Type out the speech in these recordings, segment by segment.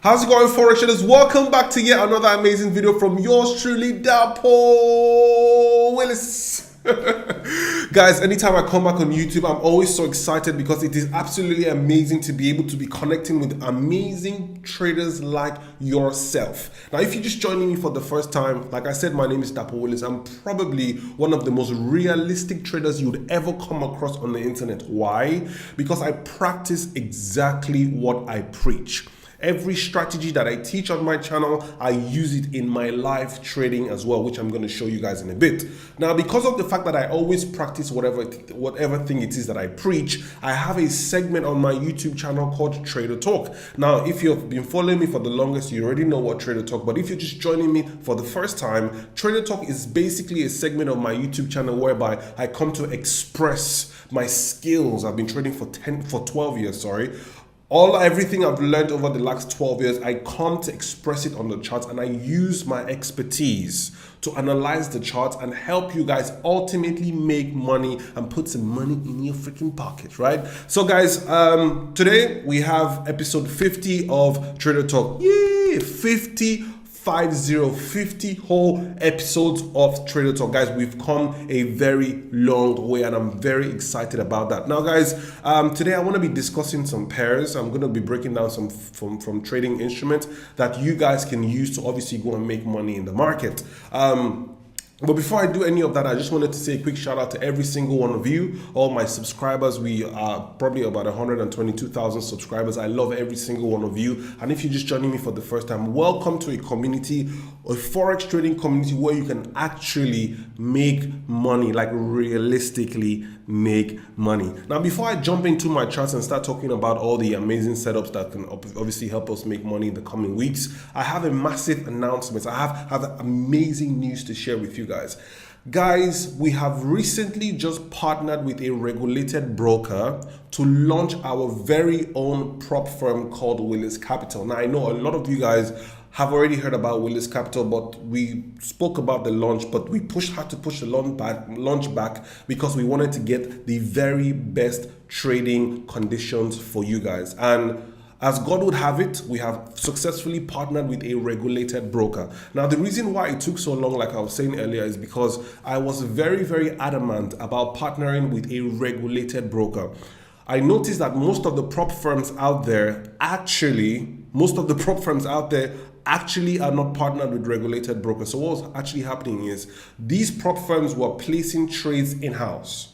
How's it going, Forex traders? Welcome back to yet another amazing video from yours truly, Dapo Willis. Guys, anytime I come back on YouTube, I'm always so excited because it is absolutely amazing to be able to be connecting with amazing traders like yourself. Now, if you're just joining me for the first time, like I said, my name is Dapo Willis. I'm probably one of the most realistic traders you'd ever come across on the internet. Why? Because I practice exactly what I preach. Every strategy that I teach on my channel, I use it in my live trading as well, which I'm going to show you guys in a bit. Now, because of the fact that I always practice whatever thing it is that I preach, I have a segment on my YouTube channel called Trader Talk. Now, if you've been following me for the longest, you already know what Trader Talk, but if you're just joining me for the first time, Trader Talk is basically a segment of my YouTube channel whereby I come to express my skills. I've been trading for 12 years, everything I've learned over the last 12 years, I come to express it on the charts, and I use my expertise to analyze the charts and help you guys ultimately make money and put some money in your freaking pocket, right? So guys, today we have episode 50 of Trader Talk. Yay! 50 whole episodes of Trader Talk. Guys, we've come a very long way and I'm very excited about that. Now guys, today I want to be discussing some pairs. I'm going to be breaking down some from trading instruments that you guys can use to obviously go and make money in the market. But before I do any of that, I just wanted to say a quick shout out to every single one of you, all my subscribers. We are probably about 122,000 subscribers. I love every single one of you. And if you're just joining me for the first time, welcome to a community, a Forex trading community where you can actually make money, like realistically make money. Now, before I jump into my charts and start talking about all the amazing setups that can obviously help us make money in the coming weeks, I have a massive announcement. I have amazing news to share with you guys. We have recently just partnered with a regulated broker to launch our very own prop firm called Willis Capital. Now, I know a lot of you guys have already heard about Willis Capital, but we spoke about the launch, but we had to push the launch back because we wanted to get the very best trading conditions for you guys. And as God would have it, we have successfully partnered with a regulated broker. Now, the reason why it took so long, like I was saying earlier, is because I was very, very adamant about partnering with a regulated broker. I noticed that most of the prop firms out there actually are not partnered with regulated brokers. So what was actually happening is these prop firms were placing trades in-house.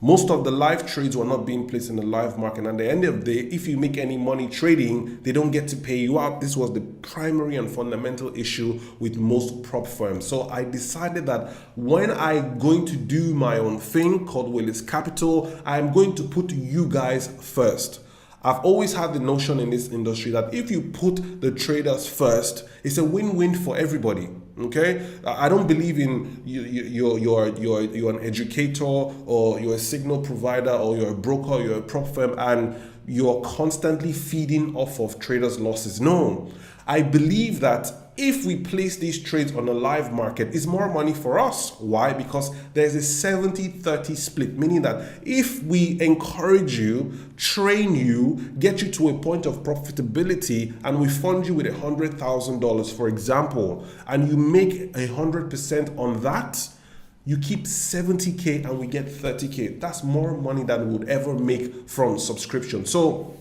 Most of the live trades were not being placed in the live market. And at the end of the day, if you make any money trading, they don't get to pay you out. This was the primary and fundamental issue with most prop firms. So I decided that when I'm going to do my own thing called Willis Capital, I'm going to put you guys first. I've always had the notion in this industry that if you put the traders first, it's a win-win for everybody. Okay, I don't believe in you're an educator or you're a signal provider or you're a broker or you're a prop firm and you're constantly feeding off of traders' losses. No, I believe that if we place these trades on a live market, it's more money for us. Why? Because there's a 70-30 split, meaning that if we encourage you, train you, get you to a point of profitability, and we fund you with $100,000, for example, and you make 100% on that, you keep 70K and we get 30K. That's more money than we would ever make from subscription. So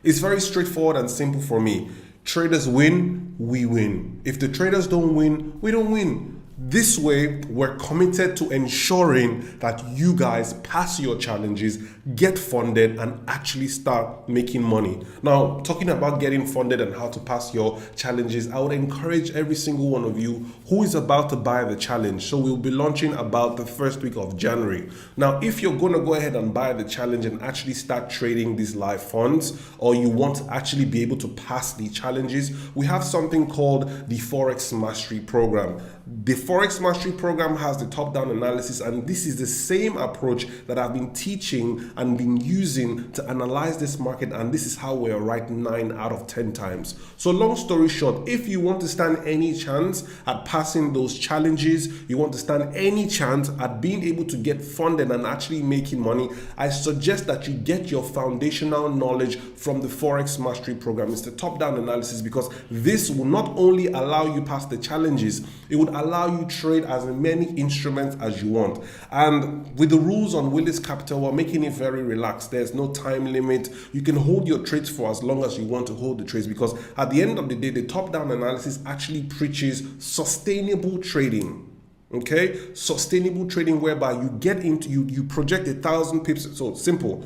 it's very straightforward and simple for me. Traders win, we win. If the traders don't win, we don't win. This way, we're committed to ensuring that you guys pass your challenges, get funded, and actually start making money. Now, talking about getting funded and how to pass your challenges, I would encourage every single one of you who is about to buy the challenge. So we'll be launching about the first week of January. Now, if you're going to go ahead and buy the challenge and actually start trading these live funds, or you want to actually be able to pass the challenges, we have something called the Forex Mastery Program. The Forex Mastery program has the top-down analysis, and this is the same approach that I've been teaching and been using to analyze this market, and this is how we're right 9 out of 10 times. So long story short, if you want to stand any chance at passing those challenges, you want to stand any chance at being able to get funded and actually making money, I suggest that you get your foundational knowledge from the Forex Mastery program. It's the top-down analysis, because this will not only allow you past the challenges, it would allow you trade as many instruments as you want. And with the rules on Willis Capital, we're making it very relaxed. There's no time limit. You can hold your trades for as long as you want to hold the trades, because at the end of the day, the top-down analysis actually preaches sustainable trading. Okay, sustainable trading, whereby you get into you project 1,000 pips. So simple.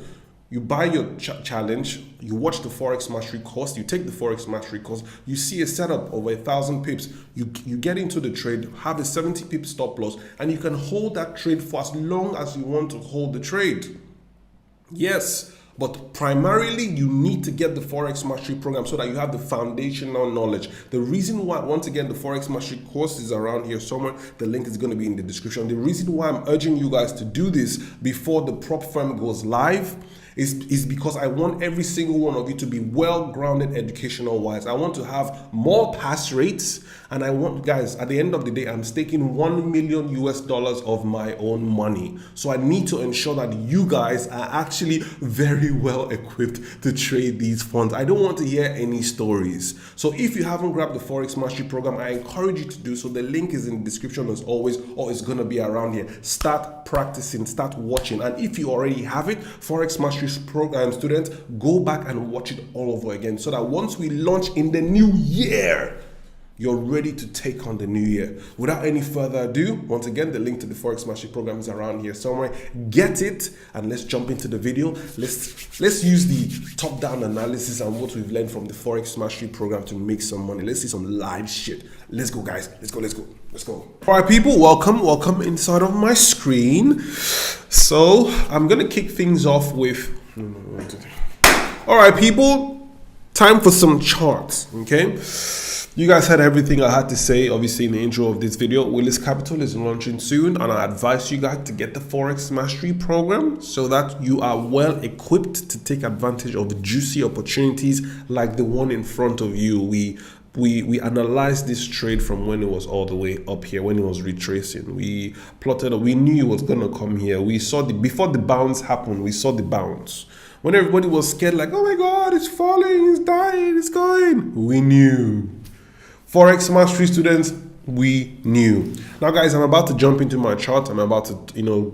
You buy your challenge, you watch the Forex Mastery course, you take the Forex Mastery course, you see a setup of 1,000 pips, you get into the trade, have a 70 pip stop loss, and you can hold that trade for as long as you want to hold the trade. Yes, but primarily you need to get the Forex Mastery program so that you have the foundational knowledge. The reason why, once again, the Forex Mastery course is around here somewhere. The link is going to be in the description. The reason why I'm urging you guys to do this before the prop firm goes live is because I want every single one of you to be well-grounded educational wise. I want to have more pass rates, and I want, guys, at the end of the day, I'm staking $1 million of my own money. So I need to ensure that you guys are actually very well equipped to trade these funds. I don't want to hear any stories. So if you haven't grabbed the Forex Mastery program, I encourage you to do so. The link is in the description as always, or it's going to be around here. Start practicing, start watching. And if you already have it, Forex Mastery program students, go back and watch it all over again, so that once we launch in the new year, you're ready to take on the new year. Without any further ado, once again, the link to the Forex Mastery program is around here somewhere. Get it, and let's jump into the video. Let's use the top-down analysis and what we've learned from the Forex Mastery program to make some money. Let's see some live shit. Let's go, guys. Let's go. All right, people, welcome inside of my screen. So I'm gonna kick things off with, all right, people, time for some charts. Okay, you guys heard everything I had to say, obviously, in the intro of this video. Willis Capital is launching soon, and I advise you guys to get the Forex Mastery program so that you are well equipped to take advantage of juicy opportunities like the one in front of you. We analyzed this trade from when it was all the way up here, when it was retracing. We plotted, we knew it was gonna come here. We saw before the bounce happened, we saw the bounce. When everybody was scared, like, oh my God, it's falling, it's dying, it's going. We knew. Forex Mastery students, we knew. Now, guys, I'm about to jump into my chart. I'm about to,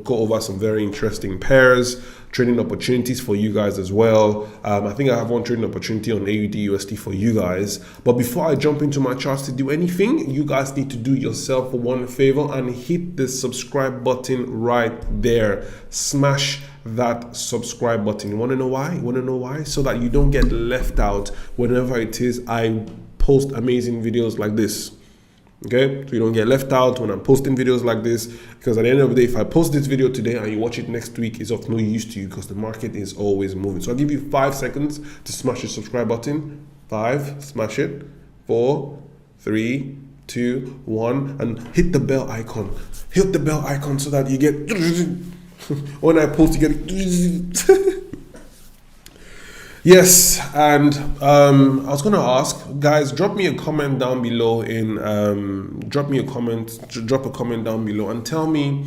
go over some very interesting pairs, trading opportunities for you guys as well. I think I have one trading opportunity on AUD USD for you guys. But before I jump into my charts to do anything, you guys need to do yourself one favor and hit the subscribe button right there. Smash that subscribe button. You want to know why? So that you don't get left out whenever it is I post amazing videos like this. Okay, so you don't get left out when I'm posting videos like this, because at the end of the day, if I post this video today and you watch it next week, it's of no use to you because the market is always moving. So I'll give you 5 seconds to smash the subscribe button. 5, smash it. 4, 3, 2, 1, and hit the bell icon. Hit the bell icon so that you get when I post, you get Yes, and I was gonna ask, guys, drop me a comment down below drop a comment down below and tell me,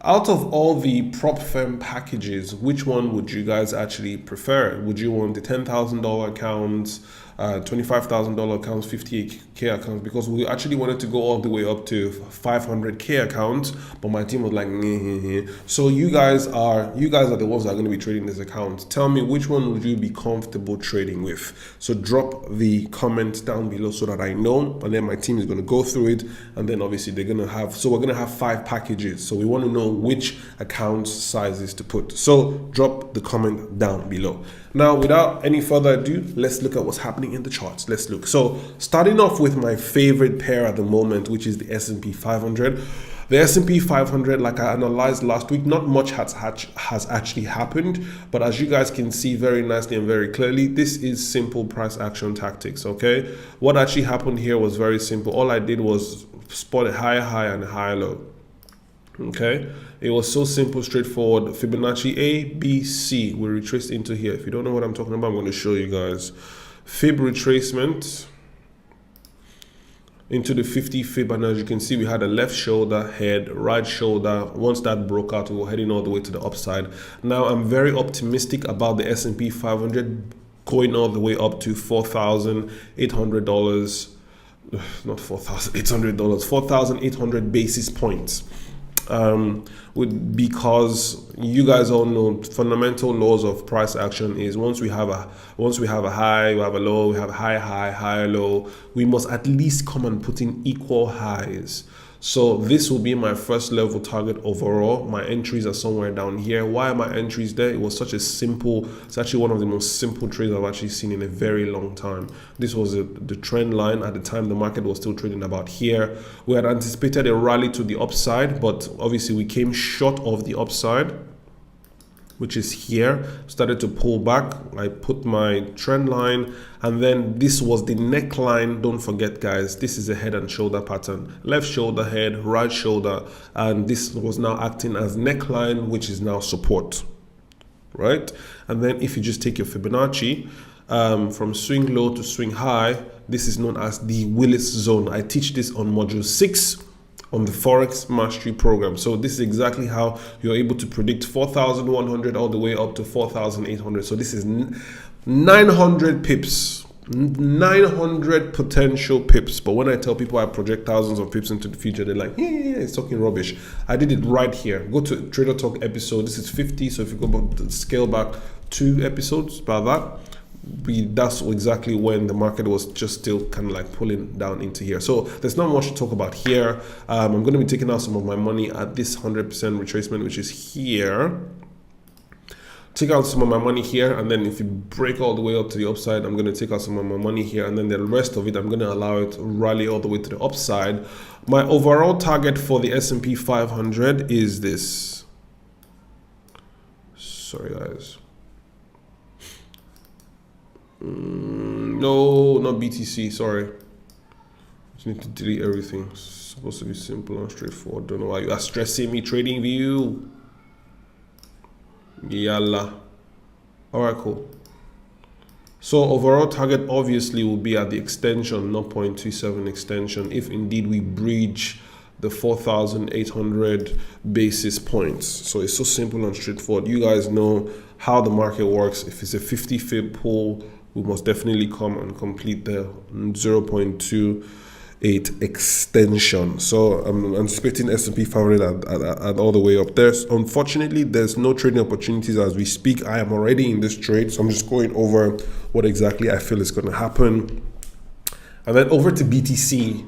out of all the prop firm packages, which one would you guys actually prefer? Would you want the $10,000 accounts, $25,000 accounts, 58K accounts? Because we actually wanted to go all the way up to 500K accounts, but my team was like, nah. So you guys are the ones that are going to be trading this account. Tell me, which one would you be comfortable trading with? So drop the comment down below so that I know, and then my team is going to go through it, and then obviously they're going to have, so we're going to have 5 packages. So we want to know which account sizes to put. So drop the comment down below. Now, without any further ado, let's look at what's happening in the charts. Let's look. So starting off with my favorite pair at the moment, which is the S&P 500. The S&P 500, like I analyzed last week, not much has actually happened, but as you guys can see very nicely and very clearly, this is simple price action tactics, okay? What actually happened here was very simple. All I did was spot a higher high and a higher low. Okay, it was so simple, straightforward. Fibonacci A, B, C. We retraced into here. If you don't know what I'm talking about, I'm going to show you guys. Fib retracement into the 50 fib, and as you can see, we had a left shoulder, head, right shoulder. Once that broke out, we were heading all the way to the upside. Now I'm very optimistic about the S&P 500 going all the way up to $4,800. Not $4,800, 4,800 basis points. Because you guys all know fundamental laws of price action is once we have a high, we have a low, we have a higher low, we must at least come and put in equal highs. So this will be my first level target overall. My entries are somewhere down here. Why are my entries there? It was such a simple, it's actually one of the most simple trades I've actually seen in a very long time. This was the trend line. At the time, the market was still trading about here. We had anticipated a rally to the upside, but obviously we came short of the upside, which is here. Started to pull back. I put my trend line, and then this was the neckline. Don't forget, guys, this is a head and shoulder pattern. Left shoulder, head, right shoulder, and this was now acting as neckline, which is now support, right? And then if you just take your Fibonacci from swing low to swing high, this is known as the Willis zone. I teach this on module 6 on the Forex Mastery program. So this is exactly how you're able to predict 4,100 all the way up to 4,800. So this is 900 pips, 900 potential pips. But when I tell people I project thousands of pips into the future, they're like, yeah, it's talking rubbish. I did it right here. Go to Trader Talk episode. This is 50. So if you go back, scale back 2 episodes about that, that's exactly when the market was just still kind of like pulling down into here. So there's not much to talk about here. I'm going to be taking out some of my money at this 100% retracement, which is here. Take out some of my money here, and then if you break all the way up to the upside, I'm going to take out some of my money here, and then the rest of it, I'm going to allow it to rally all the way to the upside. My overall target for the S&P 500 is this. Sorry, guys. No, not BTC, sorry. Just need to delete everything. It's supposed to be simple and straightforward. Don't know why you are stressing me. Trading view. Yalla. Alright, cool. So overall target obviously will be at the extension, 0.27 extension, if indeed we breach the 4,800 basis points. So it's so simple and straightforward. You guys know how the market works. If it's a 50 fib pull, we must definitely come and complete the 0.28 extension. So I'm anticipating S&P 500 at all the way up there. Unfortunately, there's no trading opportunities as we speak. I am already in this trade, so I'm just going over what exactly I feel is going to happen. And then over to BTC.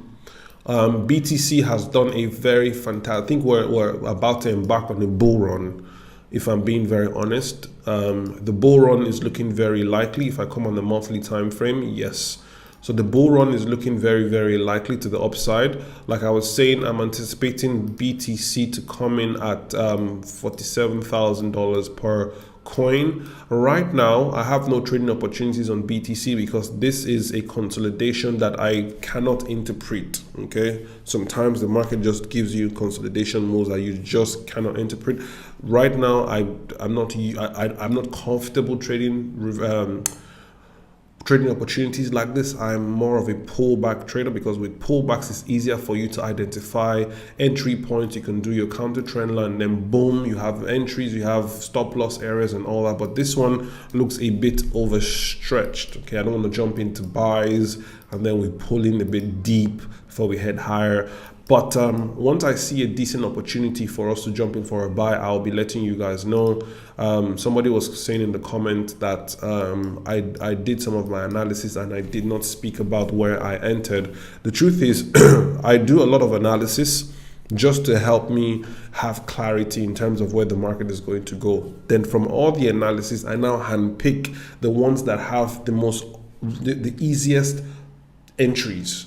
BTC has done a very fantastic, I think we're about to embark on a bull run, if I'm being very honest. The bull run is looking very likely. If I come on the monthly time frame, yes. So the bull run is looking very, very likely to the upside. Like I was saying, I'm anticipating BTC to come in at $47,000 per coin. Right now, I have no trading opportunities on BTC because this is a consolidation that I cannot interpret. Okay, sometimes the market just gives you consolidation moves that you just cannot interpret. Right now, I'm not comfortable trading opportunities like this. I'm more of a pullback trader because with pullbacks it's easier for you to identify entry points. You can do your counter trend line, then boom, you have entries, you have stop loss areas and all that. But this one looks a bit overstretched. Okay, I don't want to jump into buys and then we pull in a bit deep before we head higher. But once I see a decent opportunity for us to jump in for a buy, I'll be letting you guys know. Somebody was saying in the comment that I did some of my analysis and I did not speak about where I entered. The truth is, I do a lot of analysis just to help me have clarity in terms of where the market is going to go. Then from all the analysis, I now handpick the ones that have the easiest entries.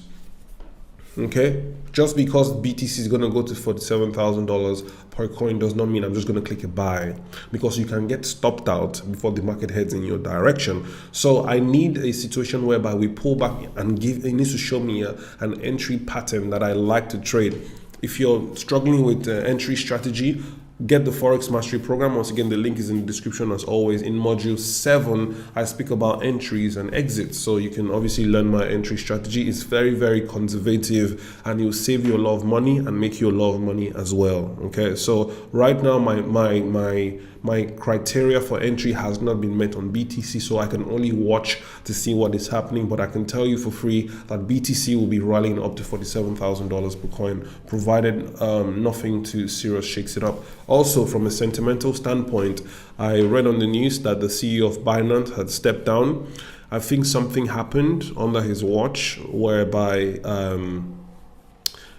Okay, just because BTC is going to go to $47,000 per coin does not mean I'm just going to click a buy, because you can get stopped out before the market heads in your direction. So I need a situation whereby we pull back and it needs to show me an entry pattern that I like to trade. If you're struggling with entry strategy, get the Forex Mastery program. Once again, the link is in the description as always. In module 7, I speak about entries and exits. So you can obviously learn my entry strategy. It's very, very conservative, and it will save you a lot of money and make you a lot of money as well. Okay, so right now my criteria for entry has not been met on BTC, so I can only watch to see what is happening. But I can tell you for free that BTC will be rallying up to $47,000 per coin, provided nothing too serious shakes it up. Also, from a sentimental standpoint, I read on the news that the CEO of Binance had stepped down. I think something happened under his watch whereby it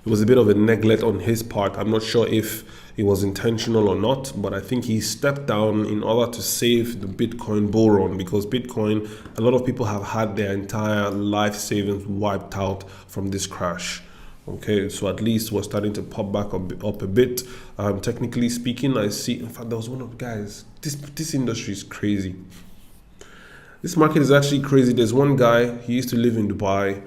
was a bit of a neglect on his part. I'm not sure if it was intentional or not, but I think he stepped down in order to save the Bitcoin bull run, because Bitcoin, a lot of people have had their entire life savings wiped out from this crash. Okay, so at least we're starting to pop back up a bit. Technically speaking, I see, in fact, there was one of the guys, this industry is crazy. This market is actually crazy. There's one guy, he used to live in Dubai.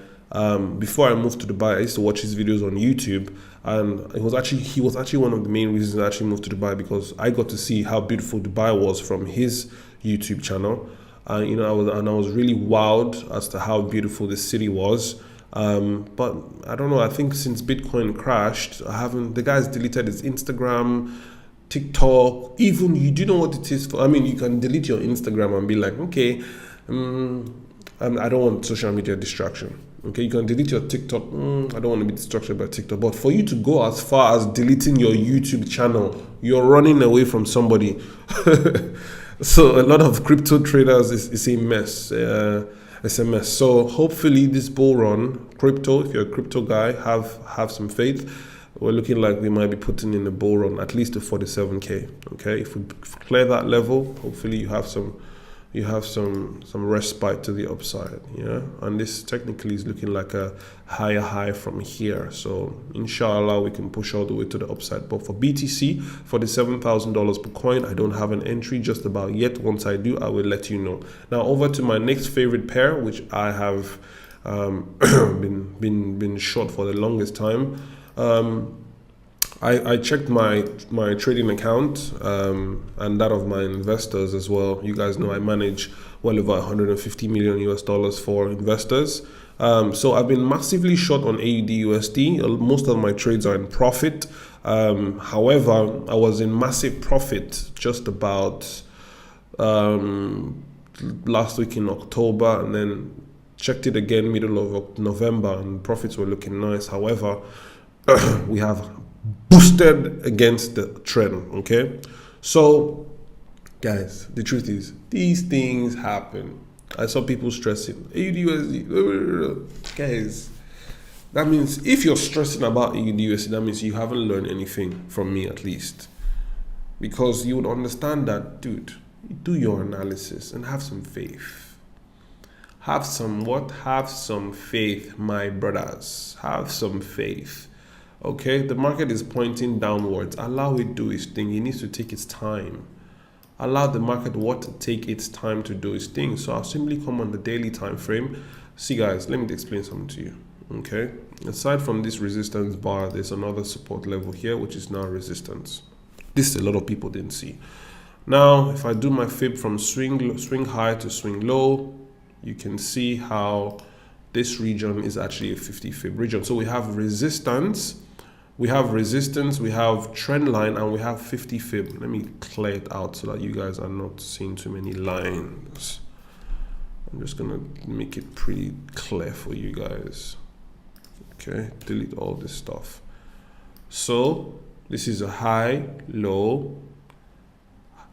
Before I moved to Dubai, I used to watch his videos on YouTube, and he was actually one of the main reasons I actually moved to Dubai, because I got to see how beautiful Dubai was from his YouTube channel. I was really wowed as to how beautiful the city was. But I don't know, I think since Bitcoin crashed, the guy's deleted his Instagram, TikTok, even, you do know what it is for. I mean, you can delete your Instagram and be like, okay, I don't want social media distraction. Okay, you can delete your TikTok. I don't want to be distracted by TikTok. But for you to go as far as deleting your YouTube channel, you're running away from somebody. So a lot of crypto traders is a mess. It's a mess. So hopefully this bull run, crypto, if you're a crypto guy, have some faith. We're looking like we might be putting in a bull run at least to 47K. Okay, if we clear that level, hopefully you have some respite to the upside. Yeah, and this technically is looking like a higher high from here. So inshallah we can push all the way to the upside. But for BTC, $47,000 per coin, I don't have an entry just about yet. Once I do, I will let you know. Now over to my next favorite pair, which I have been short for the longest time. I checked my trading account and that of my investors as well. You guys know I manage well over $150 million US for investors. So I've been massively short on AUD USD. Most of my trades are in profit. However, I was in massive profit just about last week in October, and then checked it again middle of November, and profits were looking nice. However, we have boosted against the trend. Okay, so guys, the truth is these things happen. I saw people stressing AUD. Guys, that means if you're stressing about AUD, that means you haven't learned anything from me, at least, because you would understand that, dude, do your analysis and have some faith. Have some what? Have some faith, my brothers. Have some faith. Okay, the market is pointing downwards. Allow it do its thing. It needs to take its time. Allow the market to take its time to do its thing. So I'll simply come on the daily time frame. See guys, let me explain something to you. Okay, aside from this resistance bar, there's another support level here, which is now resistance. This a lot of people didn't see. Now, if I do my fib from swing high to swing low, you can see how this region is actually a 50 fib region. So we have resistance, we have trend line, and we have 50 fib. Let me clear it out so that you guys are not seeing too many lines. I'm just gonna make it pretty clear for you guys. Okay, delete all this stuff. So this is a high, low,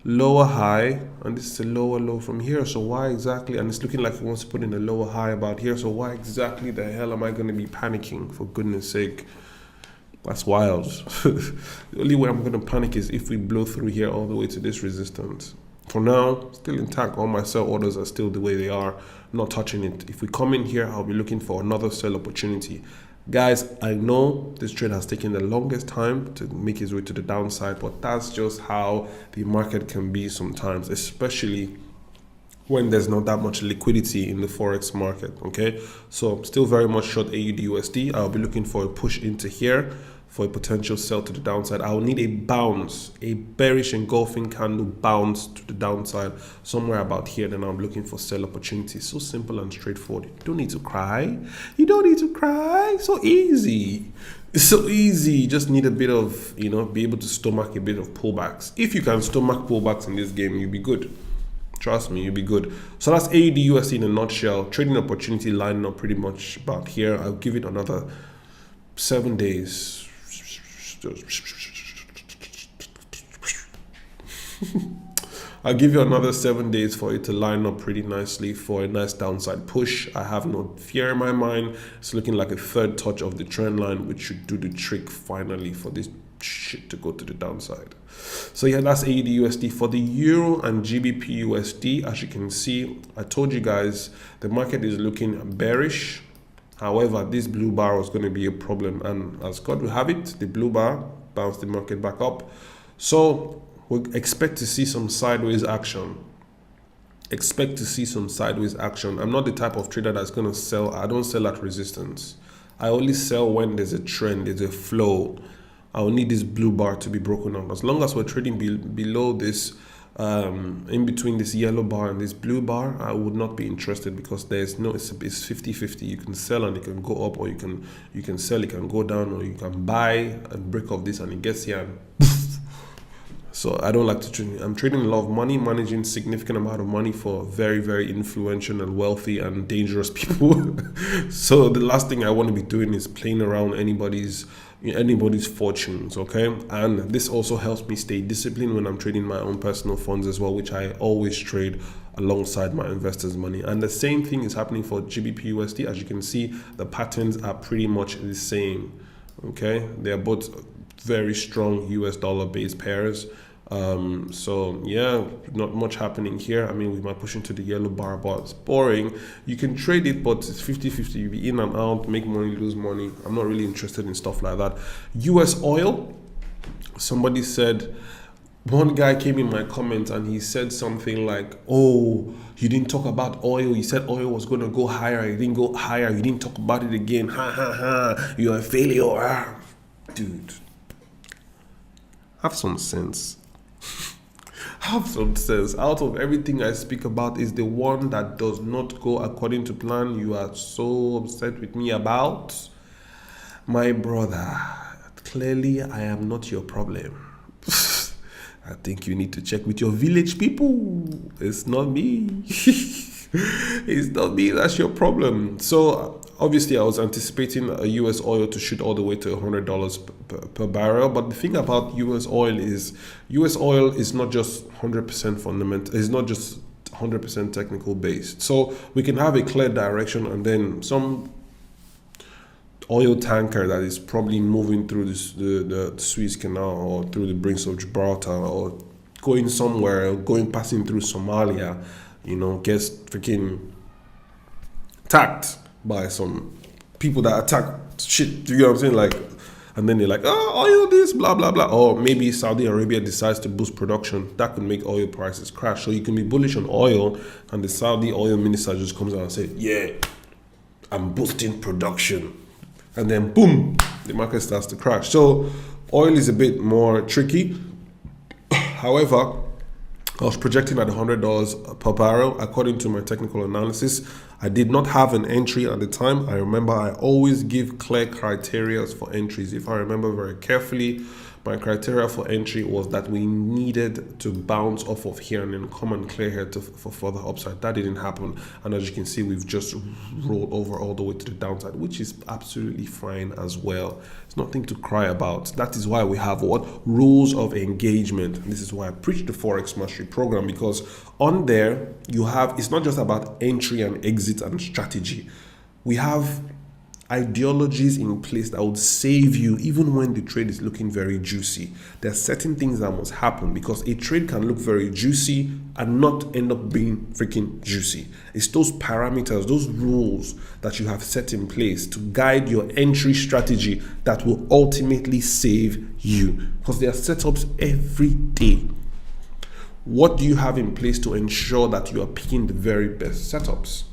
lower high, and this is a lower low from here. So why exactly, and it's looking like it wants to put in a lower high about here, so why exactly the hell am I going to be panicking, for goodness sake? That's wild. The only way I'm going to panic is if we blow through here all the way to this resistance. For now, still intact. All my sell orders are still the way they are, not touching it. If we come in here, I'll be looking for another sell opportunity. Guys, I know this trade has taken the longest time to make its way to the downside, but that's just how the market can be sometimes, especially when there's not that much liquidity in the forex market. Okay, so I'm still very much short AUD USD. I'll be looking for a push into here for a potential sell to the downside. I'll need a bounce, a bearish engulfing candle bounce to the downside somewhere about here. Then I'm looking for sell opportunities. So simple and straightforward. You don't need to cry. You don't need to cry. So easy. It's so easy. You just need a bit of, be able to stomach a bit of pullbacks. If you can stomach pullbacks in this game, you'll be good. Trust me, you'll be good. So that's AUD USD in a nutshell. Trading opportunity lining up pretty much about here. I'll give it another 7 days. I'll give you another 7 days for it to line up pretty nicely for a nice downside push. I have no fear in my mind. It's looking like a third touch of the trend line, which should do the trick finally for this shit to go to the downside. So yeah, that's AUD USD. For the Euro and GBP USD, as you can see, I told you guys the market is looking bearish. However, this blue bar was going to be a problem, and as God will have it, the blue bar bounced the market back up. So we'll expect to see some sideways action. Expect to see some sideways action. I'm not the type of trader that's going to sell. I don't sell at resistance. I only sell when there's a trend, there's a flow. I will need this blue bar to be broken out. As long as we're trading below this, in between this yellow bar and this blue bar, I would not be interested, because there's no, it's 50-50. You can sell and it can go up, or you can sell, it can go down, or you can buy and break off this and it gets here and poof. So I don't like to trade. I'm trading a lot of money, managing significant amount of money for very, very influential and wealthy and dangerous people. So the last thing I want to be doing is playing around anybody's fortunes, okay? And this also helps me stay disciplined when I'm trading my own personal funds as well, which I always trade alongside my investors' money. And the same thing is happening for GBP USD. As you can see, the patterns are pretty much the same, okay? They are both very strong US dollar based pairs. So yeah, not much happening here. I mean, we might push into the yellow bar, but it's boring. You can trade it, but it's 50-50. You be in and out, make money, lose money. I'm not really interested in stuff like that. US oil, somebody said, one guy came in my comments and he said something like, oh, you didn't talk about oil. You said oil was going to go higher. It didn't go higher. You didn't talk about it again. Ha ha ha. You're a failure. Dude, have some sense. Have some sense. Out of everything I speak about, is the one that does not go according to plan you are so upset with me about. My brother, clearly I am not your problem. I think you need to check with your village people. It's not me. It's not me, that's your problem. So obviously I was anticipating a US oil to shoot all the way to $100 per barrel. But the thing about US oil is not just 100% fundamental. It's not just 100% technical based. So we can have a clear direction, and then some oil tanker that is probably moving through the Suez Canal or through the Brinks of Gibraltar, or going somewhere, or passing through Somalia, gets freaking attacked by some people that attack shit. Do you know what I'm saying? Like, and then they're like, oh, oil this, blah, blah, blah. Or maybe Saudi Arabia decides to boost production. That could make oil prices crash. So you can be bullish on oil, and the Saudi oil minister just comes out and says, yeah, I'm boosting production. And then boom, the market starts to crash. So oil is a bit more tricky. However, I was projecting at $100 per barrel according to my technical analysis. I did not have an entry at the time. I remember I always give clear criteria for entries. If I remember very carefully, my criteria for entry was that we needed to bounce off of here and then come and clear here for further upside. That didn't happen. And as you can see, we've just rolled over all the way to the downside, which is absolutely fine as well. It's nothing to cry about. That is why we have what? Rules of engagement. And this is why I preach the Forex Mastery program, because on there you have, it's not just about entry and exit and strategy. ideologies in place that would save you even when the trade is looking very juicy. There are certain things that must happen because a trade can look very juicy and not end up being freaking juicy. It's those parameters, those rules that you have set in place to guide your entry strategy that will ultimately save you, because there are setups every day. What do you have in place to ensure that you are picking the very best setups?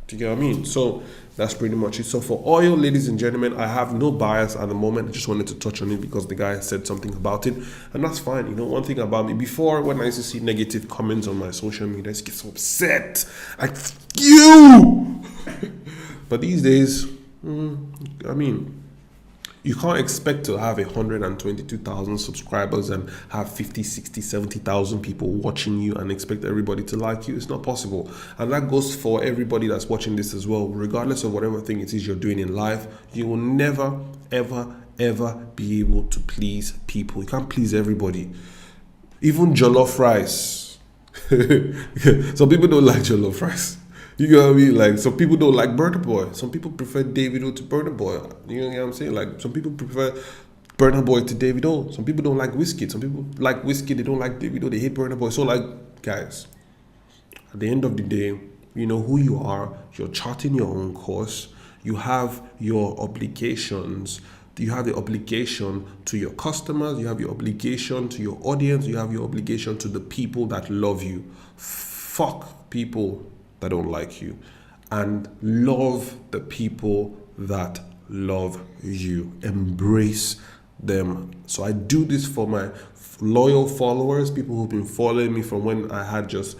Do you get what I mean? So that's pretty much it. So for oil, ladies and gentlemen, I have no bias at the moment. I just wanted to touch on it because the guy said something about it, and that's fine. You know, one thing about me, before, when I used to see negative comments on my social media, I used to get so upset. Like, you! But these days, I mean, you can't expect to have 122,000 subscribers and have 50, 60, 70,000 people watching you and expect everybody to like you. It's not possible. And that goes for everybody that's watching this as well. Regardless of whatever thing it is you're doing in life, you will never, ever be able to please people. You can't please everybody. Even jollof rice. Some people don't like jollof rice. You know what I mean? Like, some people don't like Burna Boy. Some people prefer Davido to Burna Boy. You know what I'm saying? Like, some people prefer Burna Boy to Davido. Some people don't like Whiskey. Some people like Whiskey. They don't like Davido. They hate Burna Boy. So, like, guys, at the end of the day, you know who you are. You're charting your own course. You have your obligations. You have the obligation to your customers. You have your obligation to your audience. You have your obligation to the people that love you. Fuck people that don't like you, and love the people that love you. Embrace them. So I do this for my loyal followers, people who've been following me from when I had just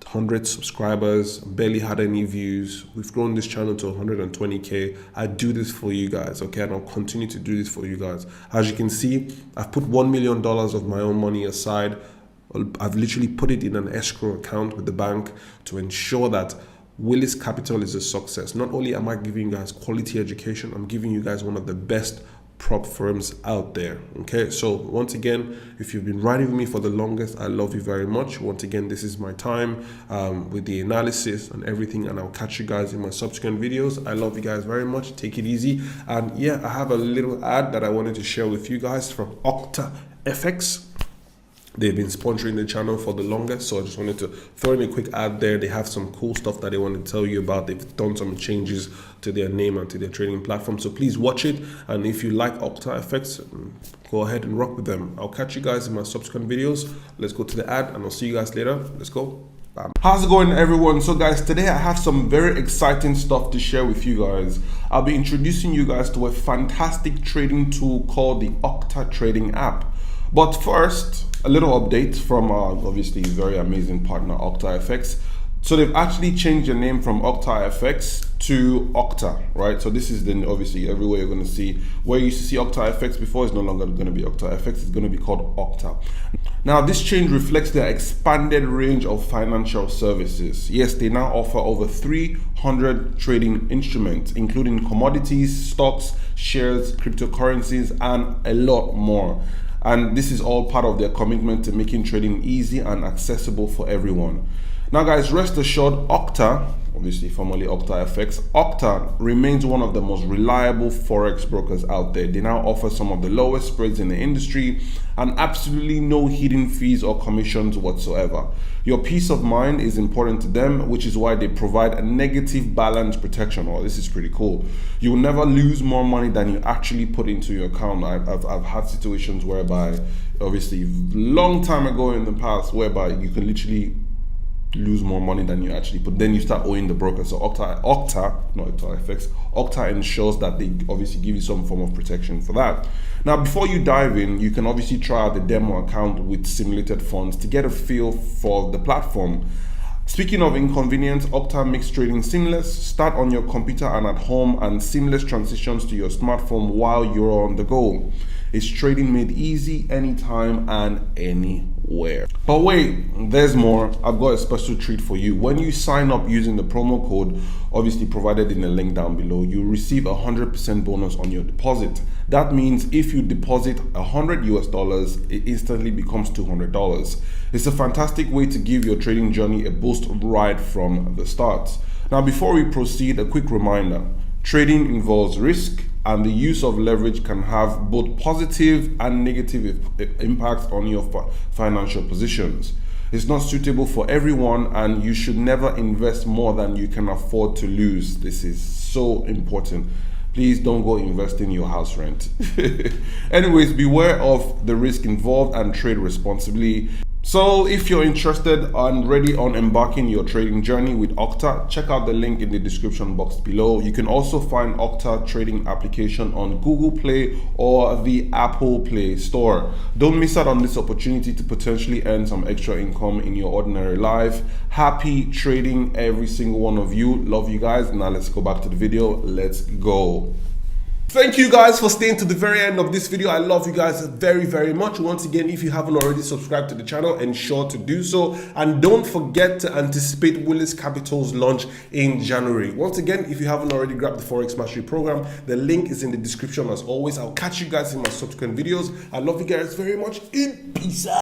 100 subscribers, barely had any views. We've grown this channel to 120k. I do this for you guys, okay? And I'll continue to do this for you guys. As you can see, I've put $1 million of my own money aside. I've literally put it in an escrow account with the bank to ensure that Willis Capital is a success. Not only am I giving you guys quality education, I'm giving you guys one of the best prop firms out there. Okay, so once again, if you've been riding with me for the longest, I love you very much. Once again, this is my time with the analysis and everything, and I'll catch you guys in my subsequent videos. I love you guys very much. Take it easy. And yeah, I have a little ad that I wanted to share with you guys from Octa FX. They've been sponsoring the channel for the longest, so I just wanted to throw in a quick ad there. They have some cool stuff that they want to tell you about. They've done some changes to their name and to their trading platform, so please watch it. And if you like Octa FX, go ahead and rock with them. I'll catch you guys in my subsequent videos. Let's go to the ad, and I'll see you guys later. Let's go. Bam. How's it going, everyone? So guys, today I have some very exciting stuff to share with you guys. I'll be introducing you guys to a fantastic trading tool called the Octa Trading app. But first, a little update from our obviously very amazing partner Octa FX. So they've actually changed the name from Octa FX to Octa, right? So this is then obviously everywhere you're going to see. Where you used to see Octa FX before is no longer going to be Octa FX. It's going to be called Octa. Now this change reflects their expanded range of financial services. Yes, they now offer over 300 trading instruments, including commodities, stocks, shares, cryptocurrencies, and a lot more. And this is all part of their commitment to making trading easy and accessible for everyone. Now guys, rest assured, Octa, obviously formerly Octa FX, Octa remains one of the most reliable forex brokers out there. They now offer some of the lowest spreads in the industry and absolutely no hidden fees or commissions whatsoever. Your peace of mind is important to them, which is why they provide a negative balance protection. Oh, this is pretty cool. You will never lose more money than you actually put into your account. I've had situations whereby, obviously long time ago in the past, whereby you can literally lose more money than you actually put. Then you start owing the broker. So Octa, not Octa FX, Octa ensures that they obviously give you some form of protection for that. Now, before you dive in, you can obviously try out the demo account with simulated funds to get a feel for the platform. Speaking of inconvenience, Octa makes trading seamless. Start on your computer and at home, and seamless transitions to your smartphone while you're on the go. It's trading made easy anytime and anywhere. But wait, there's more. I've got a special treat for you. When you sign up using the promo code, obviously provided in the link down below, you receive 100% bonus on your deposit. That means if you deposit $100, it instantly becomes $200. It's a fantastic way to give your trading journey a boost right from the start. Now, before we proceed, a quick reminder. Trading involves risk, and the use of leverage can have both positive and negative impacts on your financial positions. It's not suitable for everyone, and you should never invest more than you can afford to lose. This is so important. Please don't go invest in your house rent. Anyways, beware of the risk involved and trade responsibly. So if you're interested and ready on embarking your trading journey with Okta, check out the link in the description box below. You can also find Okta trading application on Google Play or the Apple Play Store. Don't miss out on this opportunity to potentially earn some extra income in your ordinary life. Happy trading, every single one of you. Love you guys. Now let's go back to the video. Let's go. Thank you guys for staying to the very end of this video. I love you guys very, very much. Once again, if you haven't already subscribed to the channel, ensure to do so. And don't forget to anticipate Willis Capital's launch in January. Once again, if you haven't already grabbed the Forex Mastery Program, the link is in the description as always. I'll catch you guys in my subsequent videos. I love you guys very much. Peace out.